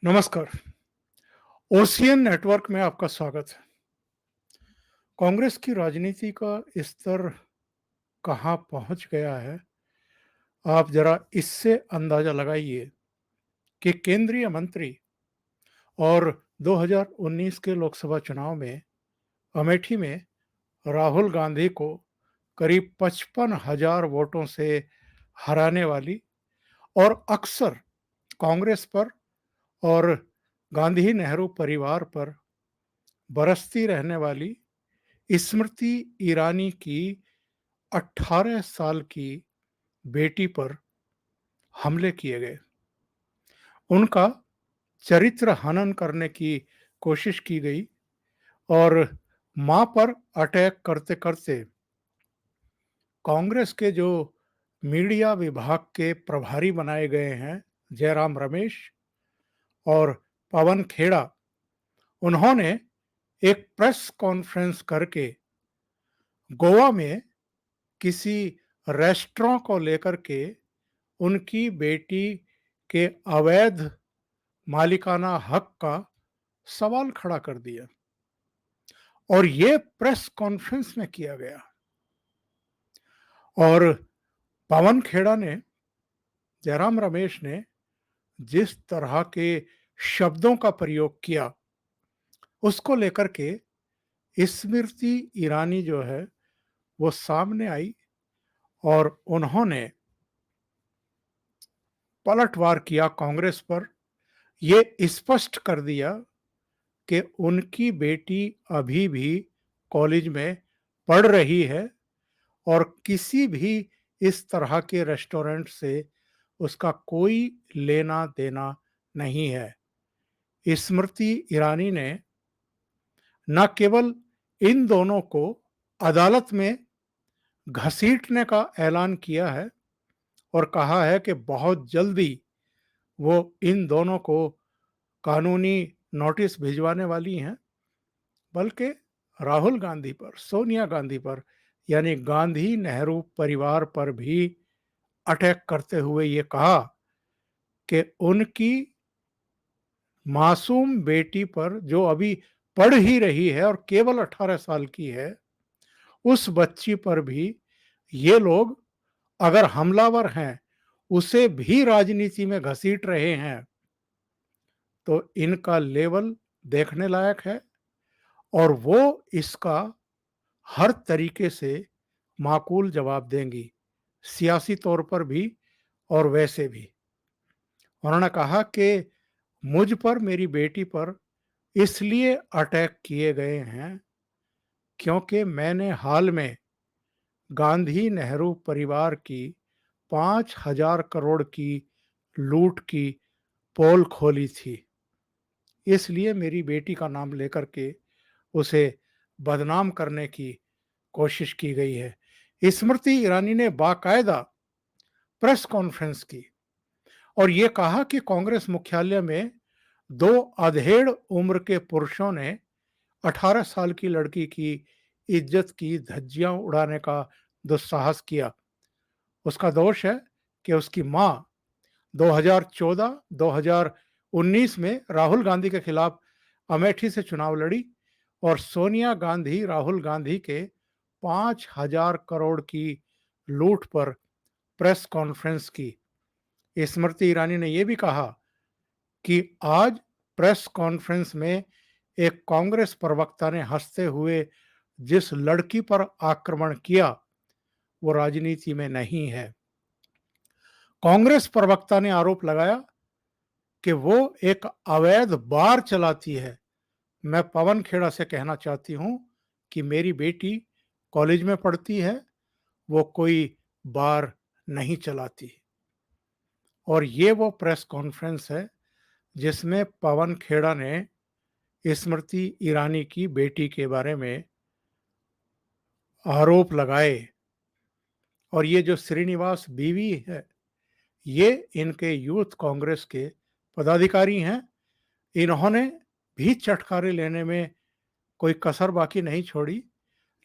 नमस्कार। Ocean network में आपका स्वागत है। कांग्रेस की राजनीति का स्तर कहाँ पहुंच गया है, आप जरा इससे अंदाजा लगाइए कि केंद्रीय मंत्री और 2019 के लोकसभा चुनाव में अमेठी में राहुल गांधी को करीब 55,000 वोटों से हराने वाली और अक्सर कांग्रेस पर और गांधी नेहरू परिवार पर बरसती रहने वाली स्मृति ईरानी की 18 साल की बेटी पर हमले किए गए। उनका चरित्र हनन करने की कोशिश की गई और मां पर अटैक करते करते कांग्रेस के जो मीडिया विभाग के प्रभारी बनाए गए हैं, जयराम रमेश और पवन खेड़ा, उन्होंने एक प्रेस कॉन्फ्रेंस करके गोवा में किसी रेस्टोरेंट को लेकर के उनकी बेटी के अवैध मालिकाना हक का सवाल खड़ा कर दिया और ये प्रेस कॉन्फ्रेंस में किया गया। और पवन खेड़ा ने, जयराम रमेश ने जिस तरह के शब्दों का प्रयोग किया, उसको लेकर के स्मृति ईरानी जो है वो सामने आई और उन्होंने पलटवार किया कांग्रेस पर। ये स्पष्ट कर दिया कि उनकी बेटी अभी भी कॉलेज में पढ़ रही है और किसी भी इस तरह के रेस्टोरेंट से उसका कोई लेना देना नहीं है। स्मृति ईरानी ने न केवल इन दोनों को अदालत में घसीटने का ऐलान किया है और कहा है कि बहुत जल्दी वो इन दोनों को कानूनी नोटिस भिजवाने वाली हैं, बल्कि राहुल गांधी पर, सोनिया गांधी पर, यानी गांधी नेहरू परिवार पर भी अटैक करते हुए ये कहा कि उनकी मासूम बेटी पर, जो अभी पढ़ ही रही है और केवल 18 साल की है, उस बच्ची पर भी ये लोग अगर हमलावर हैं, उसे भी राजनीति में घसीट रहे हैं, तो इनका लेवल देखने लायक है और वो इसका हर तरीके से माकूल जवाब देंगी, सियासी तौर पर भी और वैसे भी। उन्होंने कहा कि मुझ पर, मेरी बेटी पर इसलिए अटैक किए गए हैं क्योंकि मैंने हाल में गांधी नेहरू परिवार की 5,000 करोड़ की लूट की पोल खोली थी। इसलिए मेरी बेटी का नाम लेकर के उसे बदनाम करने की कोशिश की गई है। स्मृति ईरानी ने बाकायदा प्रेस कॉन्फ्रेंस की और ये कहा कि कांग्रेस मुख्यालय में दो अधेड़ उम्र के पुरुषों ने 18 साल की लड़की की इज्जत की धज्जियां उड़ाने का दुस्साहस किया। उसका दोष है कि उसकी मां 2014-2019 में राहुल गांधी के खिलाफ अमेठी से चुनाव लड़ी और सोनिया गांधी राहुल गांधी के 5,000 करोड़ की लूट पर प्रेस कॉन्फ्रेंस की। स्मृति ईरानी ने यह भी कहा कि आज प्रेस कॉन्फ्रेंस में एक कांग्रेस प्रवक्ता ने हंसते हुए जिस लड़की पर आक्रमण किया, वो राजनीति में नहीं है। कांग्रेस प्रवक्ता ने आरोप लगाया कि वो एक अवैध बार चलाती है। मैं पवन खेड़ा से कहना चाहती हूं कि मेरी बेटी कॉलेज में पढ़ती है, वो कोई बार नहीं चलाती। और ये वो प्रेस कॉन्फ्रेंस है जिसमें पवन खेड़ा ने स्मृति ईरानी की बेटी के बारे में आरोप लगाए। और ये जो श्रीनिवास बीवी है, ये इनके यूथ कांग्रेस के पदाधिकारी हैं। इन्होंने भी चटखारे लेने में कोई कसर बाकी नहीं छोड़ी।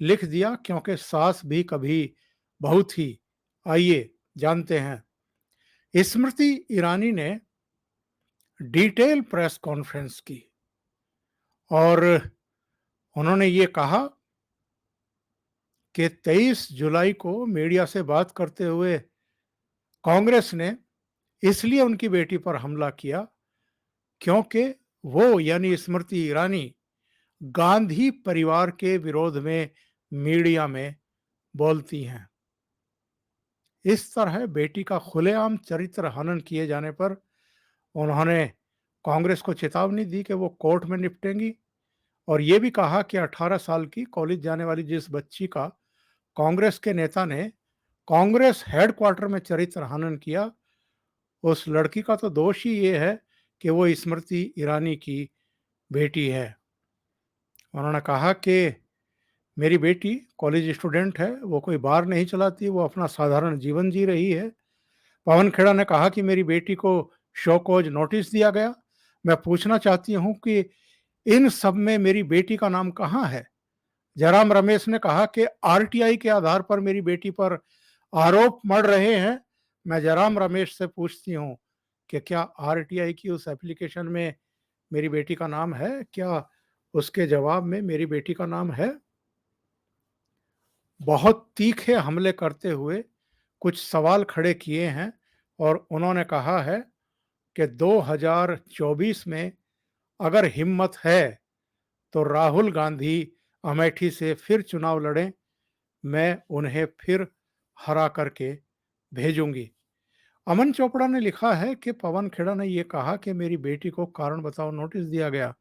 लिख दिया क्योंकि सास भी कभी बहू थी। आइए जानते हैं। स्मृति ईरानी ने डिटेल प्रेस कॉन्फ्रेंस की और उन्होंने ये कहा कि 23 जुलाई को मीडिया से बात करते हुए कांग्रेस ने इसलिए उनकी बेटी पर हमला किया क्योंकि वो यानी स्मृति ईरानी गांधी परिवार के विरोध में मीडिया में बोलती हैं। इस तरह बेटी का खुलेआम चरित्र हनन किए जाने पर उन्होंने कांग्रेस को चेतावनी दी कि वो कोर्ट में निपटेंगी और ये भी कहा कि 18 साल की कॉलेज जाने वाली जिस बच्ची का कांग्रेस के नेता ने कांग्रेस हेडक्वार्टर में चरित्र हनन किया, उस लड़की का तो दोष ही ये है कि वो स्मृति ईरानी की बेटी है। उन्होंने कहा कि मेरी बेटी कॉलेज स्टूडेंट है, वो कोई बार नहीं चलाती, वो अपना साधारण जीवन जी रही है। पवन खेड़ा ने कहा कि मेरी बेटी को शो कॉज नोटिस दिया गया। मैं पूछना चाहती हूँ कि इन सब में मेरी बेटी का नाम कहाँ है? जयराम रमेश ने कहा कि आरटीआई के आधार पर मेरी बेटी पर आरोप मढ़ रहे हैं। मैं जयराम रमेश से पूछती हूँ कि क्या आरटीआई की उस एप्लीकेशन में मेरी बेटी का नाम है? क्या उसके जवाब में मेरी बेटी का नाम है? बहुत तीखे हमले करते हुए कुछ सवाल खड़े किए हैं और उन्होंने कहा है कि 2024 में अगर हिम्मत है तो राहुल गांधी अमेठी से फिर चुनाव लड़ें, मैं उन्हें फिर हरा करके भेजूंगी। अमन चोपड़ा ने लिखा है कि पवन खेड़ा ने यह कहा कि मेरी बेटी को कारण बताओ नोटिस दिया गया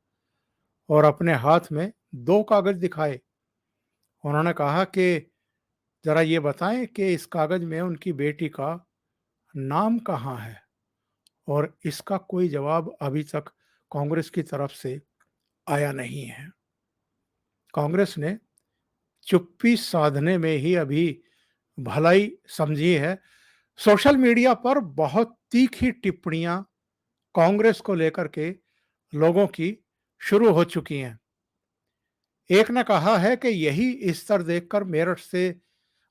और अपने हाथ में 2 कागज दिखाए। उन्होंने कहा कि जरा ये बताएं कि इस कागज में उनकी बेटी का नाम कहाँ है और इसका कोई जवाब अभी तक कांग्रेस की तरफ से आया नहीं है। कांग्रेस ने चुप्पी साधने में ही अभी भलाई समझी है। सोशल मीडिया पर बहुत तीखी टिप्पणियां कांग्रेस को लेकर के लोगों की शुरू हो चुकी हैं। एक ने कहा है कि यही स्तर देखकर मेरठ से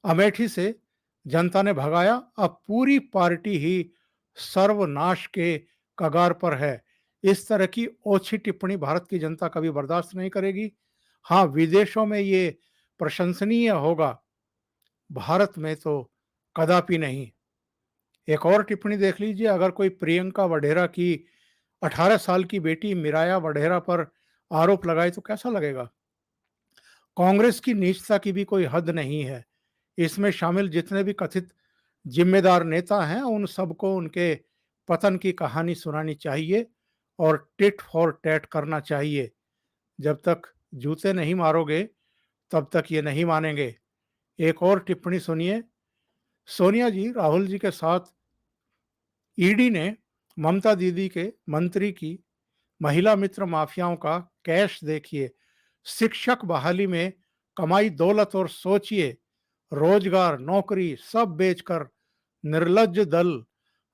अमेठी से जनता ने भगाया, अब पूरी पार्टी ही सर्वनाश के कगार पर है। इस तरह की ओछी टिप्पणी भारत की जनता कभी बर्दाश्त नहीं करेगी। हाँ, विदेशों में ये प्रशंसनीय होगा, भारत में तो कदापि नहीं। एक और टिप्पणी देख लीजिए, अगर कोई प्रियंका वढेरा की 18 साल की बेटी मिराया वढेरा पर आरोप लगाए तो कैसा लगेगा? कांग्रेस की नीचता की भी कोई हद नहीं है। इसमें शामिल जितने भी कथित जिम्मेदार नेता हैं, उन सबको उनके पतन की कहानी सुनानी चाहिए और टिट फॉर टैट करना चाहिए। जब तक जूते नहीं मारोगे, तब तक ये नहीं मानेंगे। एक और टिप्पणी सुनिए, सोनिया जी, राहुल जी के साथ ईडी ने ममता दीदी के मंत्री की महिला मित्र माफियाओं का कैश देखिए, शिक्षक बहाली में कमाई दौलत और सोचिए, रोजगार नौकरी सब बेचकर निर्लज्ज दल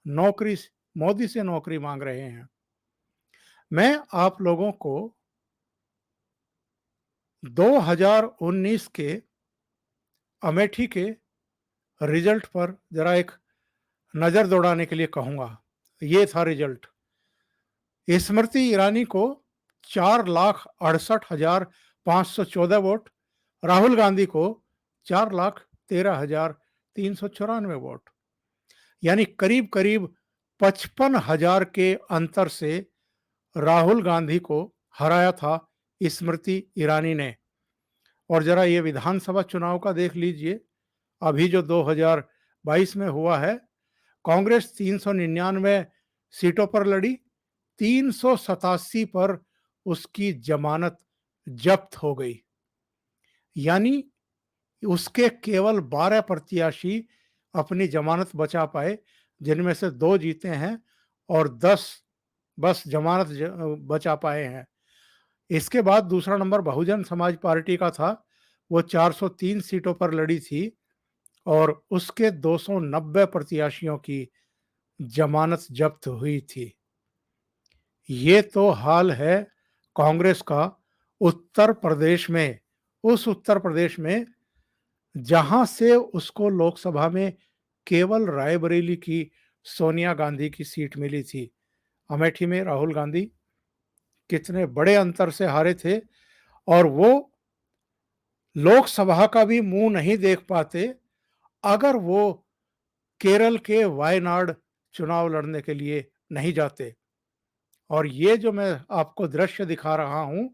नौकरी मोदी से नौकरी मांग रहे हैं। मैं आप लोगों को 2019 के अमेठी के रिजल्ट पर जरा एक नजर दौड़ाने के लिए कहूंगा। ये था रिजल्ट। स्मृति ईरानी को 4,68,514 वोट, राहुल गांधी को 4,13,394 वोट, यानी करीब करीब 55,000 के अंतर से राहुल गांधी को हराया था स्मृति ईरानी ने। और जरा ये विधानसभा चुनाव का देख लीजिए, अभी जो 2022 में हुआ है, कांग्रेस 399 सीटों पर लड़ी, 387 पर उसकी जमानत जब्त हो गई, यानी उसके केवल 12 प्रत्याशी अपनी जमानत बचा पाए, जिनमें से 2 जीते हैं और 10 बस जमानत बचा पाए हैं। इसके बाद दूसरा नंबर बहुजन समाज पार्टी का था, वो 403 सीटों पर लड़ी थी और उसके 290 प्रत्याशियों की जमानत जब्त हुई थी। ये तो हाल है कांग्रेस का उत्तर प्रदेश में, उस उत्तर प्रदेश में जहां से उसको लोकसभा में केवल रायबरेली की सोनिया गांधी की सीट मिली थी। अमेठी में राहुल गांधी कितने बड़े अंतर से हारे थे और वो लोकसभा का भी मुंह नहीं देख पाते अगर वो केरल के वायनाड चुनाव लड़ने के लिए नहीं जाते। और ये जो मैं आपको दृश्य दिखा रहा हूं,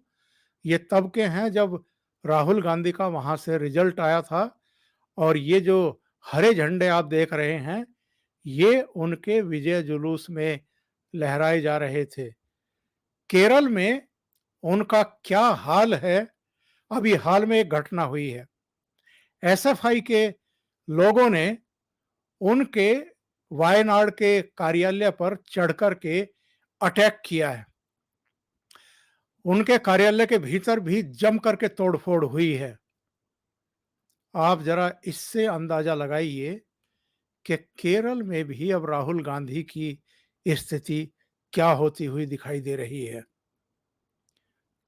ये तब के हैं जब राहुल गांधी का वहां से रिजल्ट आया था। और ये जो हरे झंडे आप देख रहे हैं, ये उनके विजय जुलूस में लहराए जा रहे थे। केरल में उनका क्या हाल है, अभी हाल में एक घटना हुई है। एसएफआई के लोगों ने उनके वायनाड के कार्यालय पर चढ़कर के अटैक किया है। उनके कार्यालय के भीतर भी जम करके तोड़फोड़ हुई है। आप जरा इससे अंदाजा लगाइए कि केरल में भी अब राहुल गांधी की स्थिति क्या होती हुई दिखाई दे रही है।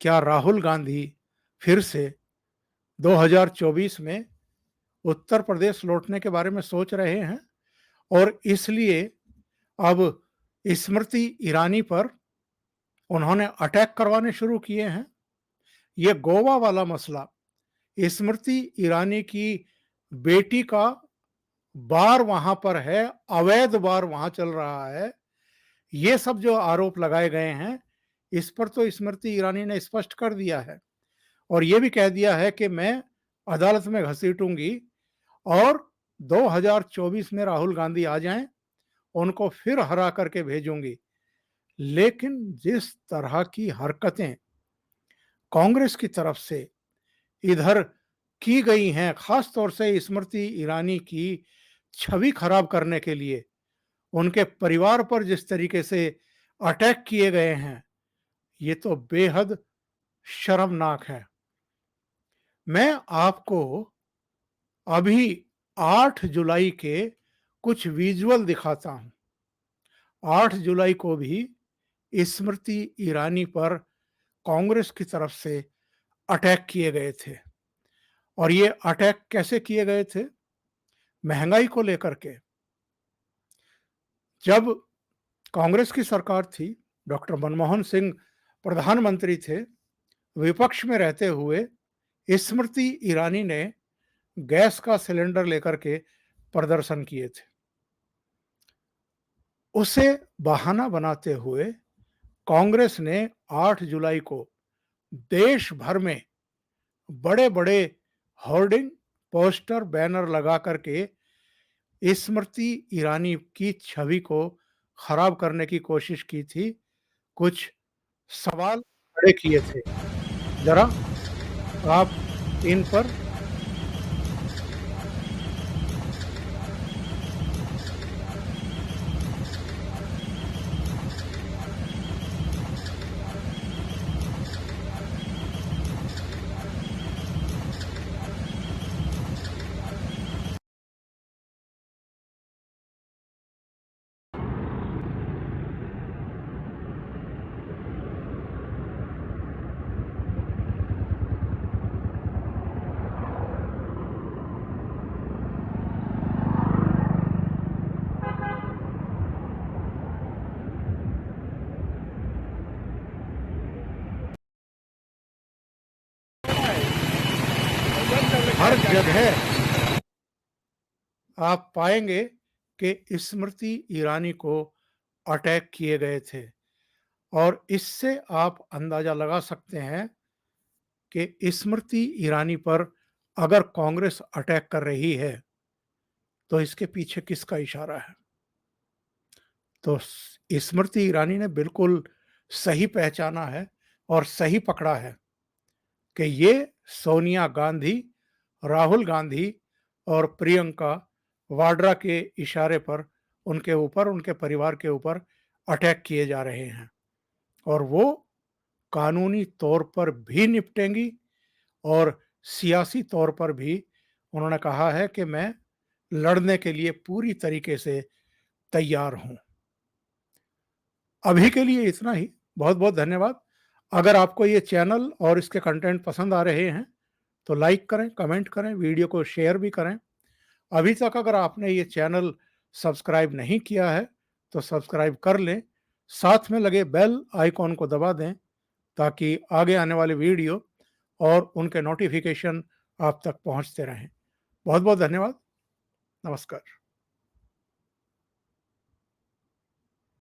क्या राहुल गांधी फिर से 2024 में उत्तर प्रदेश लौटने के बारे में सोच रहे हैं और इसलिए अब स्मृति ईरानी पर उन्होंने अटैक करवाने शुरू किए हैं? ये गोवा वाला मसला, स्मृति ईरानी की बेटी का बार वहां पर है, अवैध बार वहां चल रहा है। ये सब जो आरोप लगाए गए हैं, इस पर तो स्मृति ईरानी ने स्पष्ट कर दिया है और ये भी कह दिया है कि मैं अदालत में घसीटूंगी और 2024 में राहुल गांधी आ जाएं, उनको फिर हरा करके भेजूंगी। लेकिन जिस तरह की हरकतें कांग्रेस की तरफ से इधर की गई हैं, खास तौर से स्मृति ईरानी की छवि खराब करने के लिए उनके परिवार पर जिस तरीके से अटैक किए गए हैं, ये तो बेहद शर्मनाक है। मैं आपको अभी 8 जुलाई के कुछ विजुअल दिखाता हूं। 8 जुलाई को भी स्मृति ईरानी पर कांग्रेस की तरफ से अटैक किए गए थे। और ये अटैक कैसे किए गए थे? महंगाई को लेकर के। जब कांग्रेस की सरकार थी, डॉक्टर मनमोहन सिंह प्रधानमंत्री थे, विपक्ष में रहते हुए स्मृति ईरानी ने गैस का सिलेंडर लेकर के प्रदर्शन किए थे। उसे बहाना बनाते हुए कांग्रेस ने 8 जुलाई को देश भर में बड़े बड़े होर्डिंग, पोस्टर, बैनर लगा करके स्मृति ईरानी की छवि को खराब करने की कोशिश की थी। कुछ सवाल खड़े किए थे। जरा आप इन पर हर जगह आप पाएंगे कि स्मृति ईरानी को अटैक किए गए थे। और इससे आप अंदाजा लगा सकते हैं कि स्मृति ईरानी पर अगर कांग्रेस अटैक कर रही है तो इसके पीछे किसका इशारा है। तो स्मृति ईरानी ने बिल्कुल सही पहचाना है और सही पकड़ा है कि ये सोनिया गांधी, राहुल गांधी और प्रियंका वाड्रा के इशारे पर उनके ऊपर, उनके परिवार के ऊपर अटैक किए जा रहे हैं। और वो कानूनी तौर पर भी निपटेंगी और सियासी तौर पर भी उन्होंने कहा है कि मैं लड़ने के लिए पूरी तरीके से तैयार हूं। अभी के लिए इतना ही। बहुत बहुत धन्यवाद। अगर आपको ये चैनल और इसके कंटेंट पसंद आ रहे हैं तो लाइक करें, कमेंट करें, वीडियो को शेयर भी करें। अभी तक अगर आपने ये चैनल सब्सक्राइब नहीं किया है तो सब्सक्राइब कर लें साथ में लगे बेल आइकॉन को दबा दें ताकि आगे आने वाले वीडियो और उनके नोटिफिकेशन आप तक पहुंचते रहें। बहुत बहुत धन्यवाद। नमस्कार।